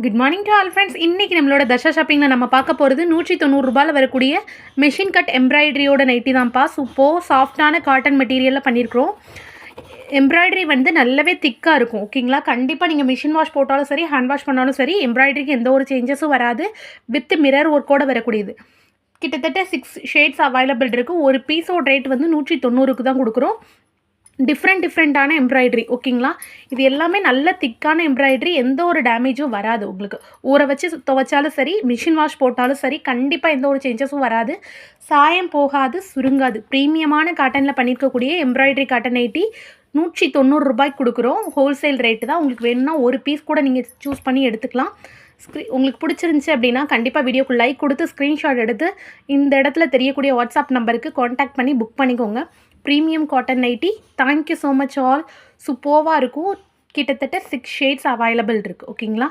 Good morning to all friends. இன்றைக்கி நம்மளோட தர்ஷா ஷாப்பிங்கில் நம்ம பார்க்க போகிறது ₹190 வரக்கூடிய மெஷின் கட் எம்ப்ராய்டரியோட நைட்டி தான்ப்பா. சூப்பர் சாஃப்டான காட்டன் மெட்டீரியலில் பண்ணியிருக்கிறோம். எம்ப்ராய்டரி வந்து நல்லாவே திக்காக இருக்கும். ஓகேங்களா? கண்டிப்பாக நீங்கள் மிஷின் வாஷ் போட்டாலும் சரி, ஹேண்ட் வாஷ் பண்ணாலும் சரி, எம்ப்ராய்டரிக்கு எந்த ஒரு சேஞ்சஸும் வராது. வித் மிரர் ஒர்க்கோடு வரக்கூடியது. கிட்டத்தட்ட 6 ஷேட்ஸ் அவைலபிள் இருக்குது. ஒரு பீஸோட ரேட் வந்து 190க்கு தான் கொடுக்குறோம். டிஃப்ரெண்ட்டான எம்ப்ராய்டரி. ஓகேங்களா? இது எல்லாமே நல்ல திக்கான எம்ப்ராய்டரி. எந்த ஒரு டேமேஜும் வராது உங்களுக்கு. ஊற வச்சு துவைச்சாலும் சரி, மிஷின் வாஷ் போட்டாலும் சரி, கண்டிப்பாக எந்த ஒரு சேஞ்சஸும் வராது. சாயம் போகாது, சுருங்காது. ப்ரீமியமான காட்டனில் பண்ணியிருக்கக்கூடிய எம்ப்ராய்டரி காட்டன் நைட்டி ₹190 கொடுக்குறோம். ஹோல்சேல் ரேட்டு தான். உங்களுக்கு வேணும்னா ஒரு பீஸ் கூட நீங்கள் சூஸ் பண்ணி எடுத்துக்கலாம். உங்களுக்கு பிடிச்சிருந்துச்சி அப்படின்னா கண்டிப்பாக வீடியோக்கு லைக் கொடுத்து ஸ்க்ரீன்ஷாட் எடுத்து இந்த இடத்துல தெரியக்கூடிய வாட்ஸ்அப் நம்பருக்கு காண்டாக்ட் பண்ணி புக் பண்ணிக்கோங்க. Premium cotton nighty. Thank you so much all. சூப்பர்வாக இருக்கும். கிட்டத்தட்ட 6 ஷேட்ஸ் அவைலபிள் இருக்குது. ஓகேங்களா?